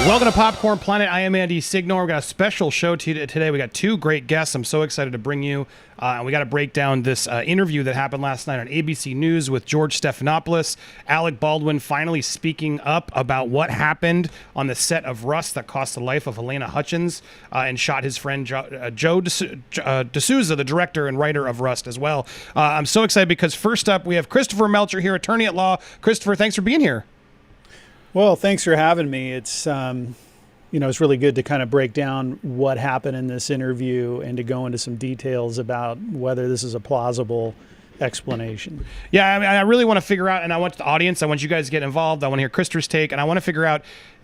Welcome to Popcorn Planet. I am Andy Signore. We got a special show today. We got two great guests. I'm so excited to bring you. And we got to break down this interview that happened last night on ABC News with George Stephanopoulos. Alec Baldwin finally speaking up about what happened on the set of Rust that cost the life of Helena Hutchins and shot his friend Joe D'Souza, the director and writer of Rust as well. I'm so excited because first up we have Christopher Melcher here, attorney at law. Christopher, thanks for being here. Well, thanks for having me. It's, it's really good to kind of break down what happened in this interview and to go into some details about whether this is a plausible explanation. Yeah, I mean, I really want to figure out, and I want the audience, I want you guys to get involved. I want to hear Christopher's take, and I want to figure out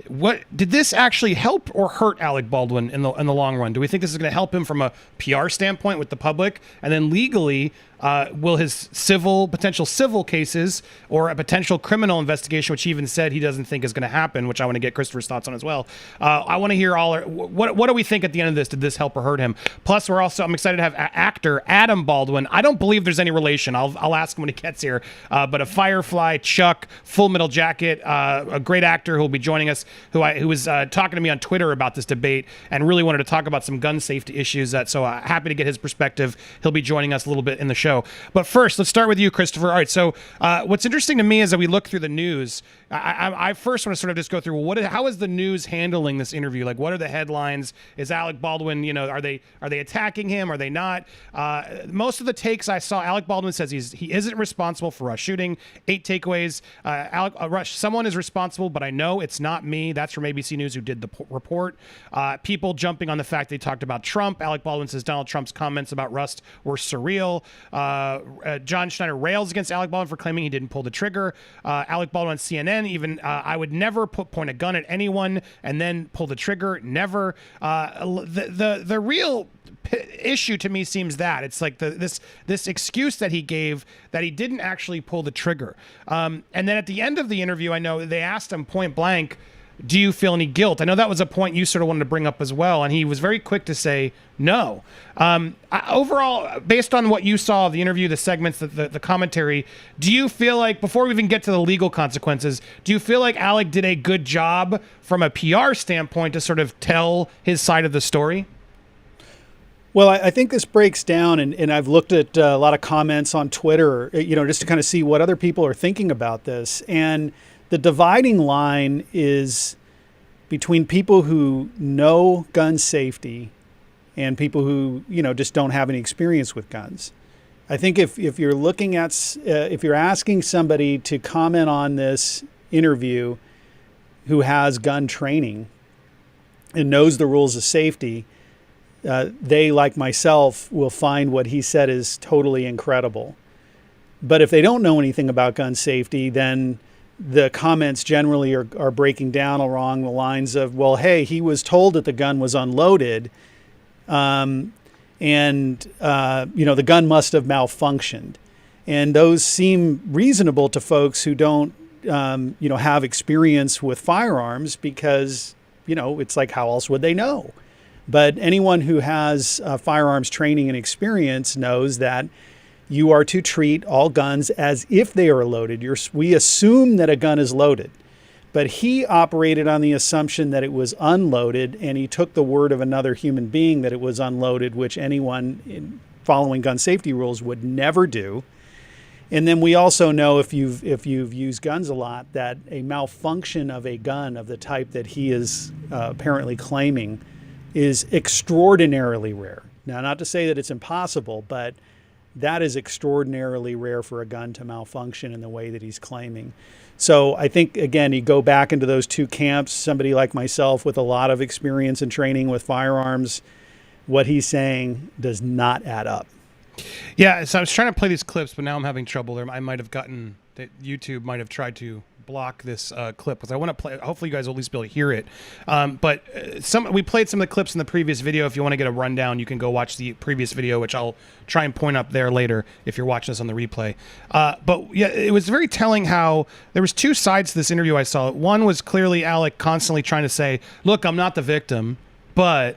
what did this actually help or hurt Alec Baldwin in the long run? Do we think this is going to help him from a PR standpoint with the public, and then legally? Will his potential civil cases or a potential criminal investigation, which he even said he doesn't think is going to happen, which I want to get Christopher's thoughts on as well. I want to hear what do we think at the end of this? Did this help or hurt him? Plus, I'm excited to have actor Adam Baldwin. I don't believe there's any relation. I'll ask him when he gets here. But a Firefly, Chuck, Full Metal Jacket, a great actor who will be joining us, who was talking to me on Twitter about this debate and really wanted to talk about some gun safety issues. So happy to get his perspective. He'll be joining us a little bit in the show. But first, let's start with you, Christopher. All right, so what's interesting to me is that we look through the news. I first want to sort of just go through, how is the news handling this interview? Like, what are the headlines? Is Alec Baldwin, are they attacking him? Are they not? Most of the takes I saw, Alec Baldwin says he isn't responsible for Rush shooting. 8 takeaways. Rush, someone is responsible, but I know it's not me. That's from ABC News, who did the report. People jumping on the fact they talked about Trump. Alec Baldwin says Donald Trump's comments about Rust were surreal. John Schneider rails against Alec Baldwin for claiming he didn't pull the trigger. Alec Baldwin on CNN, even I would never point a gun at anyone and then pull the trigger. Never. The real issue to me seems that it's like this excuse that he gave that he didn't actually pull the trigger. And then at the end of the interview, I know they asked him point blank, do you feel any guilt? I know that was a point you sort of wanted to bring up as well, and he was very quick to say no. Overall, based on what you saw of the interview, the segments, the commentary, do you feel like, before we even get to the legal consequences, do you feel like Alec did a good job from a PR standpoint to sort of tell his side of the story? Well, I think this breaks down, and I've looked at a lot of comments on Twitter, just to kind of see what other people are thinking about this. And the dividing line is between people who know gun safety and people who, just don't have any experience with guns. I think if you're looking at, if you're asking somebody to comment on this interview who has gun training and knows the rules of safety, they, like myself, will find what he said is totally incredible. But if they don't know anything about gun safety, then the comments generally are breaking down along the lines of, well, hey, he was told that the gun was unloaded, and the gun must have malfunctioned. And those seem reasonable to folks who don't, have experience with firearms because, it's like, how else would they know? But anyone who has firearms training and experience knows that you are to treat all guns as if they are loaded. We assume that a gun is loaded, but he operated on the assumption that it was unloaded, and he took the word of another human being that it was unloaded, which anyone following gun safety rules would never do. And then we also know, if you've used guns a lot, that a malfunction of a gun of the type that he is apparently claiming is extraordinarily rare. Now, not to say that it's impossible, but that is extraordinarily rare for a gun to malfunction in the way that he's claiming. So I think, again, you go back into those two camps, somebody like myself with a lot of experience and training with firearms, what he's saying does not add up. Yeah, so I was trying to play these clips, but now I'm having trouble. I might have gotten that YouTube might have tried to block this clip because I want to play. Hopefully, you guys will at least be able to hear it. But we played some of the clips in the previous video. If you want to get a rundown, you can go watch the previous video, which I'll try and point up there later if you're watching this on the replay. But yeah, it was very telling how there was two sides to this interview I saw. One was clearly Alec constantly trying to say, "Look, I'm not the victim," but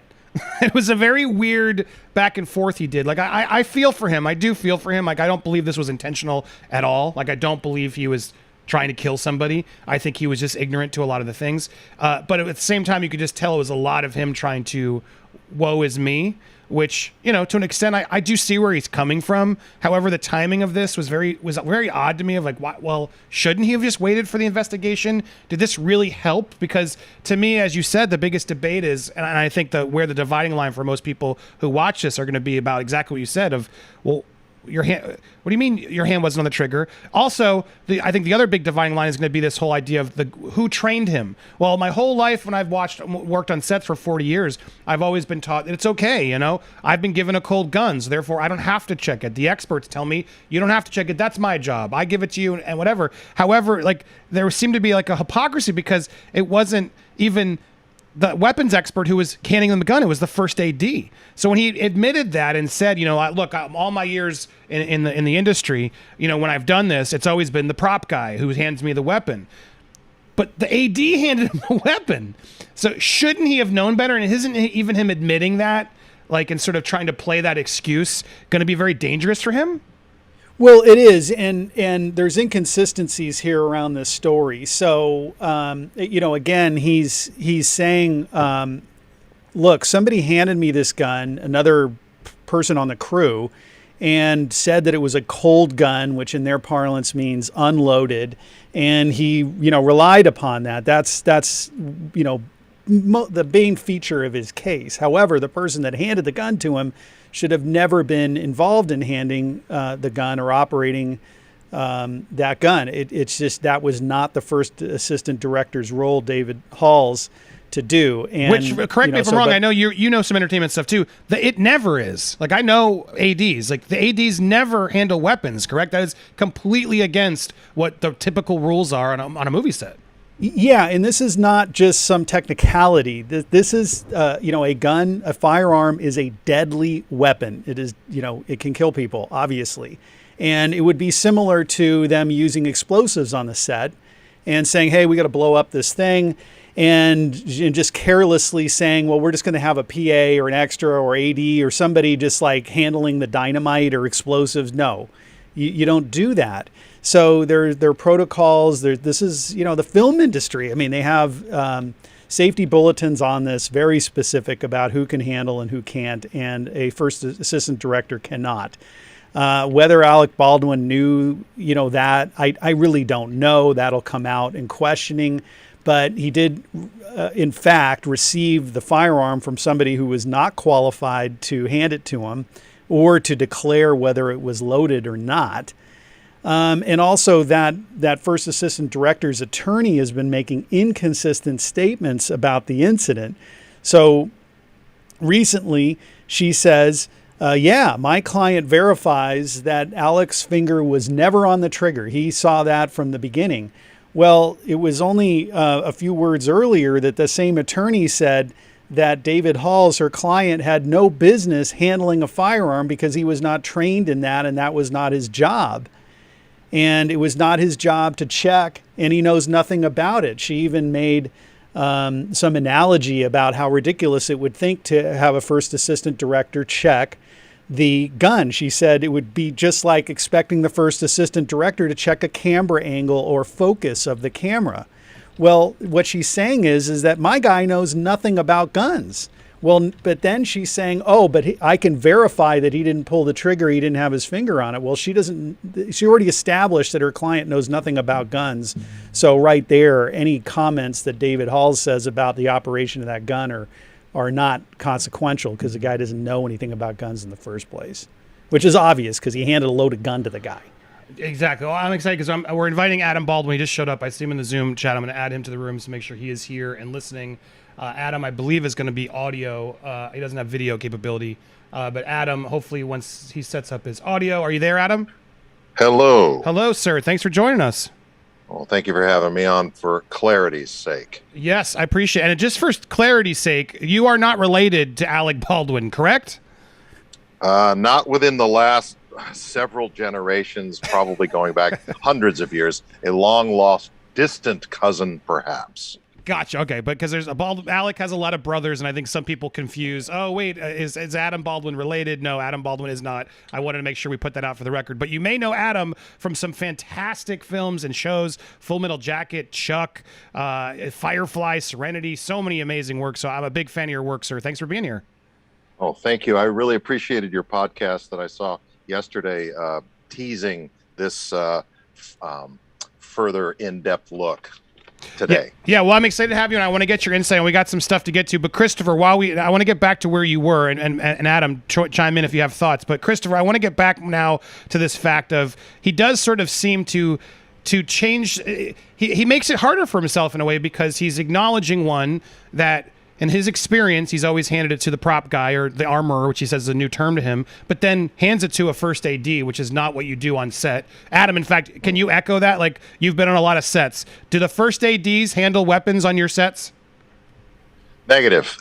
it was a very weird back and forth he did. Like, I feel for him. I do feel for him. Like, I don't believe this was intentional at all. Like, I don't believe he was trying to kill somebody. I think he was just ignorant to a lot of the things. But at the same time, you could just tell it was a lot of him trying to woe is me, which, you know, to an extent, I do see where he's coming from. However, the timing of this was very odd to me of like, why, well, shouldn't he have just waited for the investigation? Did this really help? Because to me, as you said, the biggest debate is, and I think where the dividing line for most people who watch this are going to be about exactly what you said of, well, your hand, what do you mean your hand wasn't on the trigger? Also, I think the other big dividing line is going to be this whole idea of who trained him. Well, my whole life when I've worked on sets for 40 years, I've always been taught that it's okay, you know? I've been given a cold gun, so therefore I don't have to check it. The experts tell me you don't have to check it. That's my job. I give it to you and whatever. However, like there seemed to be like a hypocrisy because it wasn't even the weapons expert who was handing them the gun. It was the first AD. So when he admitted that and said, you know, look, all my years in the industry, you know, when I've done this, it's always been the prop guy who hands me the weapon. But the AD handed him the weapon. So shouldn't he have known better? And isn't even him admitting that, like, and sort of trying to play that excuse, going to be very dangerous for him? Well, it is, and there's inconsistencies here around this story. So, you know, again, he's saying, look, somebody handed me this gun, another person on the crew, and said that it was a cold gun, which in their parlance means unloaded, and he, you know, relied upon that. That's you know, the main feature of his case. However, the person that handed the gun to him should have never been involved in handing the gun or operating that gun. It's just that was not the first assistant director's role, David Hall's, to do. And, which, correct me if I'm wrong, I know you know some entertainment stuff too. It never is. Like, I know ADs. Like, the ADs never handle weapons, correct? That is completely against what the typical rules are on a movie set. Yeah, and this is not just some technicality. This is, you know, a gun, a firearm is a deadly weapon. It is, you know, it can kill people, obviously. And it would be similar to them using explosives on the set and saying, hey, we got to blow up this thing. And just carelessly saying, well, we're just going to have a PA or an extra or AD or somebody just like handling the dynamite or explosives. No, you don't do that. So there are protocols. This is, you know, the film industry. I mean, they have safety bulletins on this, very specific about who can handle and who can't, and a first assistant director cannot. Whether Alec Baldwin knew, you know, that, I really don't know. That'll come out in questioning. But he did, in fact, receive the firearm from somebody who was not qualified to hand it to him or to declare whether it was loaded or not. And also that first assistant director's attorney has been making inconsistent statements about the incident. So recently she says, yeah, my client verifies that Alec's finger was never on the trigger. He saw that from the beginning. Well, it was only a few words earlier that the same attorney said that David Halls, her client, had no business handling a firearm because he was not trained in that and that was not his job. And it was not his job to check, and he knows nothing about it. She even made some analogy about how ridiculous it would think to have a first assistant director check the gun. She said it would be just like expecting the first assistant director to check a camera angle or focus of the camera. Well, what she's saying is that my guy knows nothing about guns. Well, but then she's saying, oh, but I can verify that he didn't pull the trigger. He didn't have his finger on it. Well, she already established that her client knows nothing about guns. So right there, any comments that David Halls says about the operation of that gun are not consequential because the guy doesn't know anything about guns in the first place, which is obvious because he handed a loaded gun to the guy. Exactly. Well, I'm excited because we're inviting Adam Baldwin. He just showed up. I see him in the Zoom chat. I'm going to add him to the room to make sure he is here and listening. Adam, I believe, is going to be audio. He doesn't have video capability. But Adam, hopefully once he sets up his audio. Are you there, Adam? Hello. Hello, sir. Thanks for joining us. Well, thank you for having me on for clarity's sake. Yes, I appreciate it. And just for clarity's sake, you are not related to Alec Baldwin, correct? Not within the last several generations, probably going back hundreds of years. A long-lost, distant cousin, perhaps. Gotcha. Okay, but because Alec has a lot of brothers, and I think some people confuse. Oh, wait, is Adam Baldwin related? No, Adam Baldwin is not. I wanted to make sure we put that out for the record. But you may know Adam from some fantastic films and shows: Full Metal Jacket, Chuck, Firefly, Serenity. So many amazing works. So I'm a big fan of your work, sir. Thanks for being here. Oh, thank you. I really appreciated your podcast that I saw yesterday, teasing this further in-depth look today. Yeah, well, I'm excited to have you, and I want to get your insight, and we got some stuff to get to. But Christopher, I want to get back to where you were, and Adam, chime in if you have thoughts. But Christopher, I want to get back now to this fact of he does sort of seem to change. He makes it harder for himself in a way because he's acknowledging one that, in his experience, he's always handed it to the prop guy or the armorer, which he says is a new term to him, but then hands it to a first AD, which is not what you do on set. Adam, in fact, can you echo that? Like, you've been on a lot of sets. Do the first ADs handle weapons on your sets? Negative.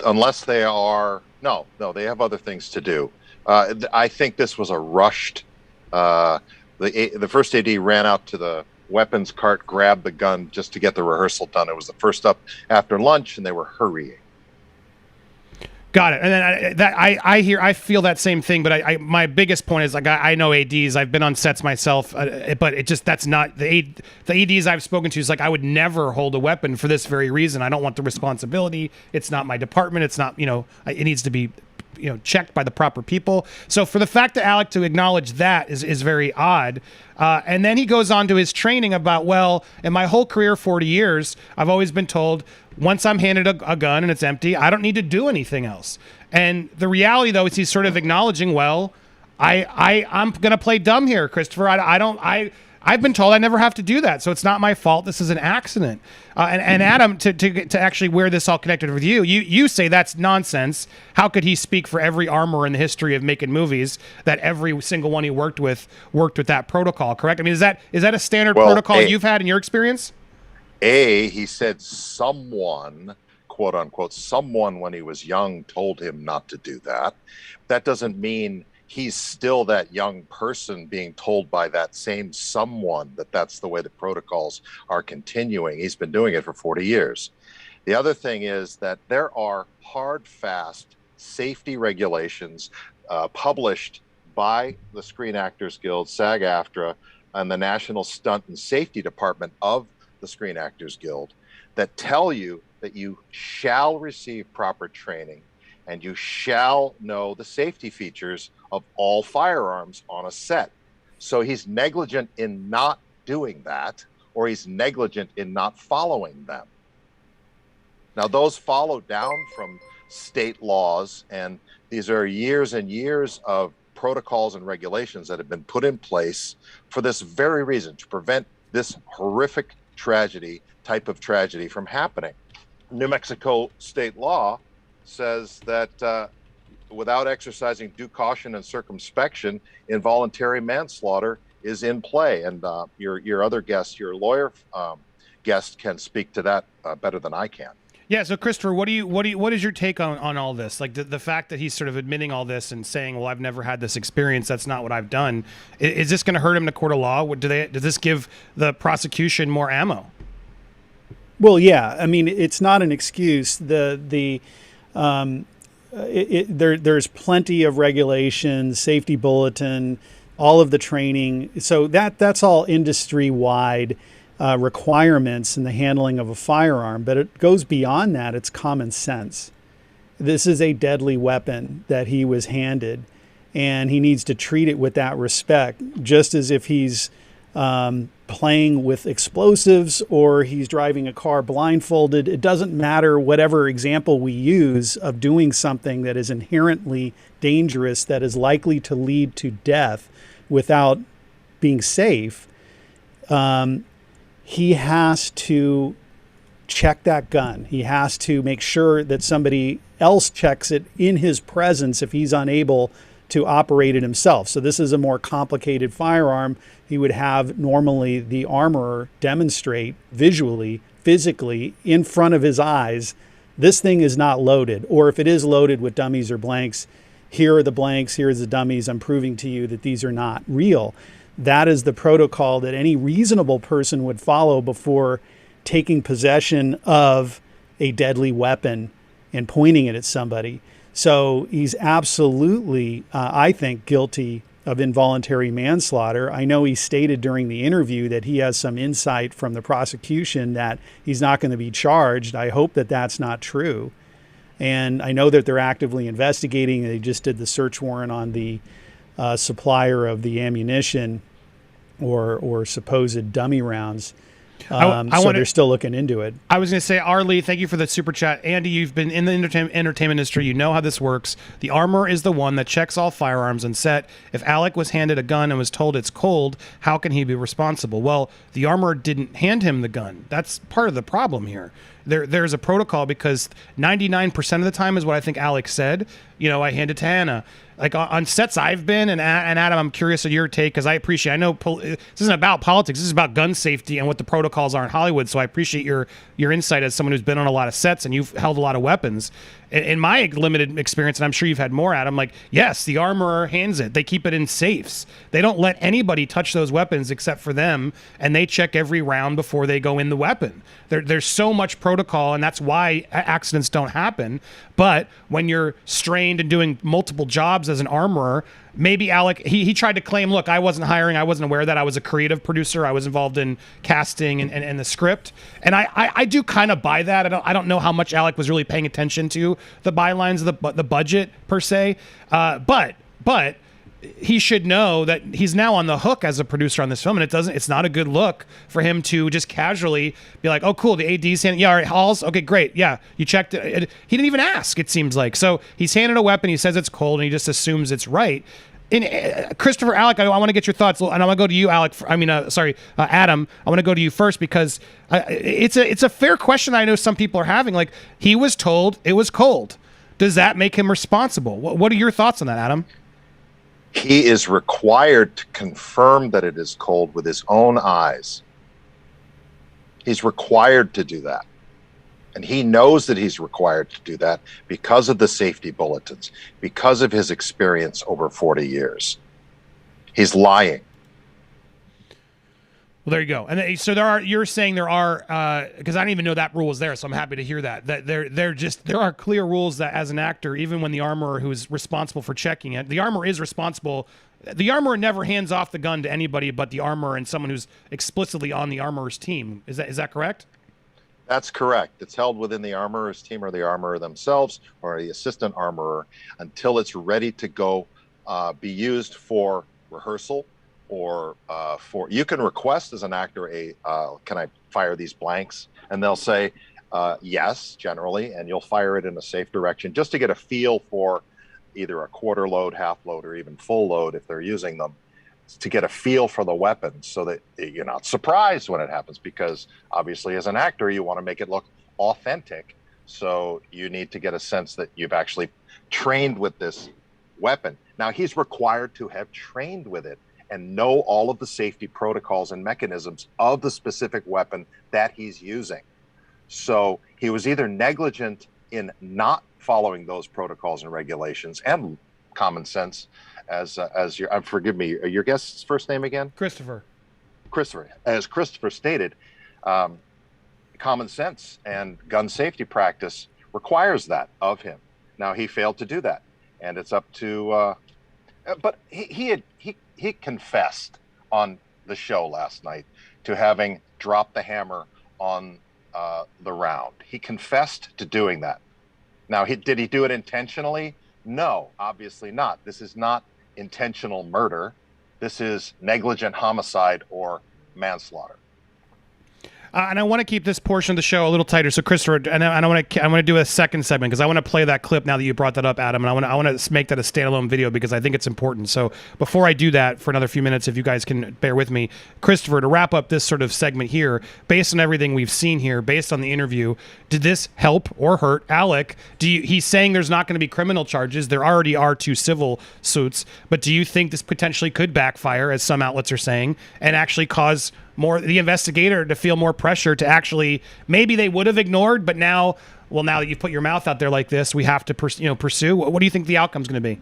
Unless they are... No, they have other things to do. I think this was a rushed... The first AD ran out to the weapons cart, grabbed the gun just to get the rehearsal done. It was the first up after lunch, and they were hurrying. Got it. And then I feel that same thing, but my biggest point is, like, I know ADs. I've been on sets myself, but it just, that's not the ADs I've spoken to is like, I would never hold a weapon for this very reason. I don't want the responsibility. It's not my department. It's not, it needs to be, checked by the proper people. So for the fact that Alec to acknowledge that is very odd. And then he goes on to his training about, well, in my whole career, 40 years, I've always been told once I'm handed a gun and it's empty, I don't need to do anything else. And the reality, though, is he's sort of acknowledging, well, I'm going to play dumb here, Christopher. I've been told I never have to do that, so it's not my fault. This is an accident. And Adam, to actually where this all connected with you say that's nonsense. How could he speak for every armorer in the history of making movies that every single one he worked with that protocol? Correct? I mean, is that a standard protocol you've had in your experience? He said someone, quote unquote, someone when he was young told him not to do that. That doesn't mean he's still that young person being told by that same someone that that's the way the protocols are continuing. He's been doing it for 40 years. The other thing is that there are hard, fast safety regulations published by the Screen Actors Guild, SAG-AFTRA, and the National Stunt and Safety Department of the Screen Actors Guild that tell you that you shall receive proper training and you shall know the safety features of all firearms on a set. So he's negligent in not doing that, or he's negligent in not following them. Now, those follow down from state laws, and these are years and years of protocols and regulations that have been put in place for this very reason, to prevent this horrific type of tragedy from happening. New Mexico state law says that without exercising due caution and circumspection, involuntary manslaughter is in play. And your other guest, your lawyer guest, can speak to that better than I can. Yeah. So, Christopher, what is your take on all this? Like the fact that he's sort of admitting all this and saying, "Well, I've never had this experience. That's not what I've done." Is this going to hurt him in a court of law? Does this give the prosecution more ammo? Well, yeah. I mean, it's not an excuse. There's plenty of regulations, safety bulletin, all of the training. So that's all industry-wide requirements in the handling of a firearm. But it goes beyond that. It's common sense. This is a deadly weapon that he was handed, and he needs to treat it with that respect, just as if he's playing with explosives or he's driving a car blindfolded. It doesn't matter whatever example we use of doing something that is inherently dangerous, that is likely to lead to death without being safe. He has to check that gun. He has to make sure that somebody else checks it in his presence if he's unable to operate it himself. So this is a more complicated firearm. He would have normally the armorer demonstrate visually, physically, in front of his eyes, this thing is not loaded. Or if it is loaded with dummies or blanks, here are the blanks, here are the dummies. I'm proving to you that these are not real. That is the protocol that any reasonable person would follow before taking possession of a deadly weapon and pointing it at somebody. So he's absolutely, I think, guilty of involuntary manslaughter. I know he stated during the interview that he has some insight from the prosecution that he's not going to be charged. I hope that that's not true. And I know that they're actively investigating. They just did the search warrant on the supplier of the ammunition or supposed dummy rounds. So they're still looking into it. I was going to say, Arlie, thank you for the super chat. Andy, you've been in the entertainment industry. You know how this works. The armorer is the one that checks all firearms on set. If Alec was handed a gun and was told it's cold, how can he be responsible? Well, the armorer didn't hand him the gun. That's part of the problem here. There's a protocol because 99% of the time is what I think Alex said. I hand it to Hannah. Like on sets I've been, and Adam, I'm curious of your take because I know this isn't about politics. This is about gun safety and what the protocols are in Hollywood. So I appreciate your insight as someone who's been on a lot of sets and you've held a lot of weapons. In my limited experience, and I'm sure you've had more, Adam, like, yes, the armorer hands it. They keep it in safes. They don't let anybody touch those weapons except for them, and they check every round before they go in the weapon. There's so much protocol, and that's why accidents don't happen. But when you're strained and doing multiple jobs as an armorer, maybe Alec, he tried to claim, look, I wasn't hiring. I wasn't aware of that. I was a creative producer. I was involved in casting and the script. And I do kind of buy that. I don't know how much Alec was really paying attention to the bylines of the budget per se. But he should know that he's now on the hook as a producer on this film, and it's not a good look for him to just casually be like, oh, cool, the AD's handing, yeah, all right, Halls, okay, great, yeah, you checked it. He didn't even ask, it seems like. So he's handed a weapon, he says it's cold, and he just assumes it's right. And Christopher, Alec, I want to get your thoughts, and I want to go to you, Adam. I want to go to you first because it's a fair question I know some people are having. Like, he was told it was cold. Does that make him responsible? What are your thoughts on that, Adam? He is required to confirm that it is cold with his own eyes. He's required to do that. And he knows that he's required to do that because of the safety bulletins, because of his experience over 40 years. He's lying. Well, there you go. And so you're saying there are, because I didn't even know that rule was there, so I'm happy to hear that. That there are clear rules that as an actor, even when the armorer who's responsible for checking it, the armorer is responsible. The armorer never hands off the gun to anybody but the armorer and someone who's explicitly on the armorer's team. Is that correct? That's correct. It's held within the armorer's team or the armorer themselves or the assistant armorer until it's ready to go be used for rehearsal. Or you can request as an actor can I fire these blanks? And they'll say yes, generally, and you'll fire it in a safe direction just to get a feel for either a quarter load, half load, or even full load if they're using them, to get a feel for the weapon so that you're not surprised when it happens, because obviously as an actor you want to make it look authentic. So you need to get a sense that you've actually trained with this weapon. Now he's required to have trained with it and know all of the safety protocols and mechanisms of the specific weapon that he's using. So he was either negligent in not following those protocols and regulations and common sense, as your forgive me, your guest's first name again? Christopher. As Christopher stated, common sense and gun safety practice requires that of him. Now he failed to do that, and it's up to. But he confessed on the show last night to having dropped the hammer on the round. He confessed to doing that. Now, did he do it intentionally? No, obviously not. This is not intentional murder. This is negligent homicide or manslaughter. And I want to keep this portion of the show a little tighter. So, Christopher, and I want to do a second segment because I want to play that clip now that you brought that up, Adam. And I want to make that a standalone video because I think it's important. So, before I do that for another few minutes, if you guys can bear with me, Christopher, to wrap up this sort of segment here, based on everything we've seen here, based on the interview, did this help or hurt Alec? He's saying there's not going to be criminal charges. There already are 2 civil suits. But do you think this potentially could backfire, as some outlets are saying, and actually cause the investigator to feel more pressure to actually, maybe they would have ignored, but now that you've put your mouth out there like this, we have to pursue. What do you think the outcome's going to be?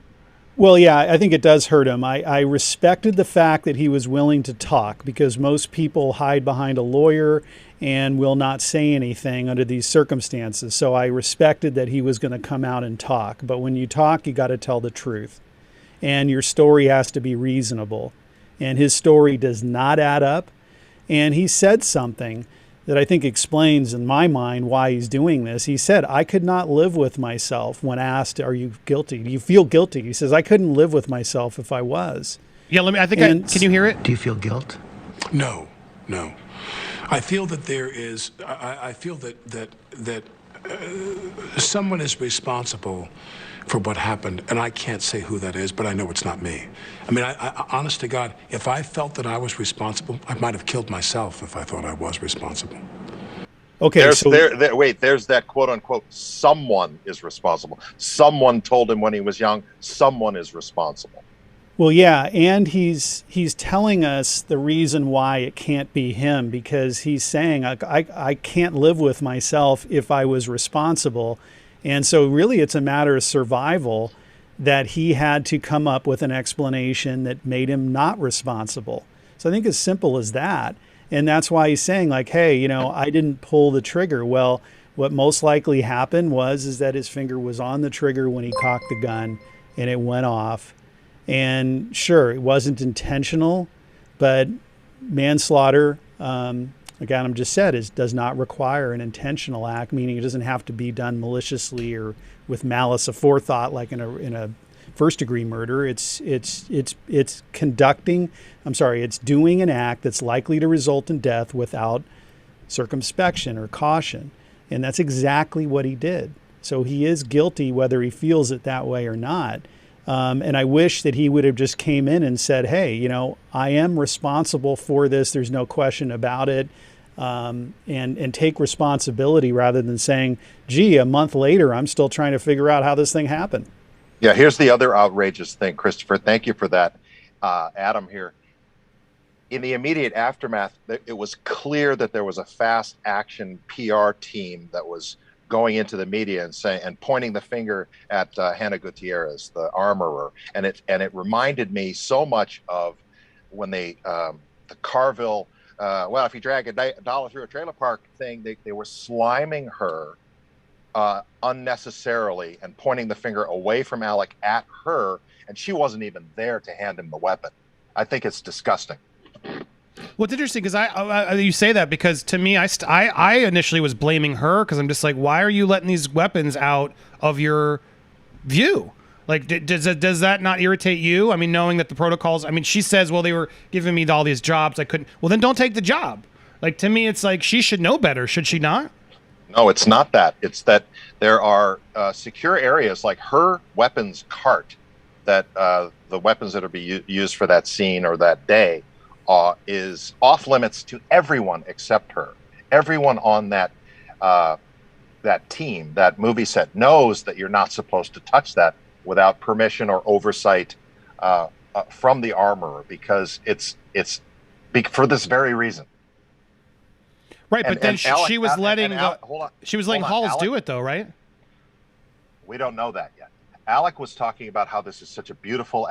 Well, yeah, I think it does hurt him. I respected the fact that he was willing to talk, because most people hide behind a lawyer and will not say anything under these circumstances. So I respected that he was going to come out and talk. But when you talk, you got to tell the truth. And your story has to be reasonable. And his story does not add up. And he said something that I think explains in my mind why he's doing this. He said, I could not live with myself when asked, are you guilty? Do you feel guilty? He says, I couldn't live with myself if I was. Yeah, can you hear it? Do you feel guilt? No. I feel that there is, I feel that someone is responsible for what happened, and I can't say who that is, but I know it's not me. I mean, I honest to God, if I felt that I was responsible, I might have killed myself if I thought I was responsible. Okay, there's that quote unquote, someone is responsible. Someone told him when he was young, someone is responsible. Well, yeah, and he's telling us the reason why it can't be him, because he's saying, I can't live with myself if I was responsible. And so really it's a matter of survival that he had to come up with an explanation that made him not responsible. So I think as simple as that. And that's why he's saying, like, hey, I didn't pull the trigger. Well, what most likely happened is that his finger was on the trigger when he cocked the gun and it went off. And sure, it wasn't intentional, but manslaughter, like Adam just said, does not require an intentional act, meaning it doesn't have to be done maliciously or with malice aforethought, like in a first-degree murder. It's doing an act that's likely to result in death without circumspection or caution, and that's exactly what he did. So he is guilty, whether he feels it that way or not. And I wish that he would have just came in and said, hey, I am responsible for this. There's no question about it. And take responsibility, rather than saying, gee, a month later, I'm still trying to figure out how this thing happened. Yeah, here's the other outrageous thing, Christopher. Thank you for that, Adam here. In the immediate aftermath, it was clear that there was a fast action PR team that was going into the media and pointing the finger at Hannah Gutierrez, the armorer, and it reminded me so much of when the Carville, if you drag a dollar through a trailer park thing, they were sliming her unnecessarily and pointing the finger away from Alec at her, and she wasn't even there to hand him the weapon. I think it's disgusting. Well, it's interesting because you say that, because to me, I initially was blaming her, because I'm just like, why are you letting these weapons out of your view? Like, does that not irritate you? I mean, knowing that the protocols, I mean, she says, well, they were giving me all these jobs I couldn't. Well, then don't take the job. Like, to me, it's like, she should know better. Should she not? No, it's not that. It's that there are secure areas like her weapons cart, that the weapons that are used for that scene or that day is off limits to everyone except her. Everyone on that team, that movie set, knows that you're not supposed to touch that without permission or oversight from the armorer, because it's for this very reason. Right, but then she was letting Halls Alec, do it, though, right? We don't know that yet. Alec was talking about how this is such a beautiful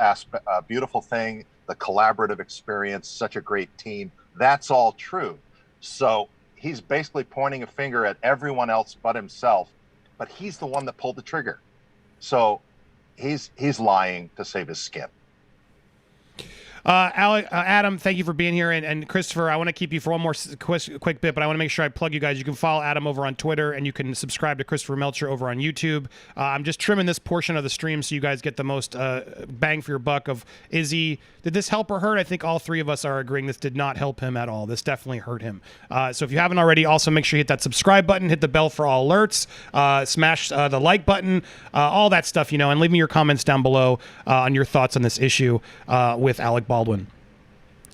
beautiful thing, the collaborative experience, such a great team. That's all true. So he's basically pointing a finger at everyone else but himself, but he's the one that pulled the trigger. So he's lying to save his skin. Adam, thank you for being here, and Christopher, I want to keep you for one more quick bit, but I want to make sure I plug you guys. You can follow Adam over on Twitter, and you can subscribe to Christopher Melcher over on YouTube. I'm just trimming this portion of the stream so you guys get the most bang for your buck of, did this help or hurt? I think all three of us are agreeing this did not help him at all. This definitely hurt him. So if you haven't already, also make sure you hit that subscribe button, hit the bell for all alerts, smash the like button, all that stuff, and leave me your comments down below on your thoughts on this issue with Alec Baldwin.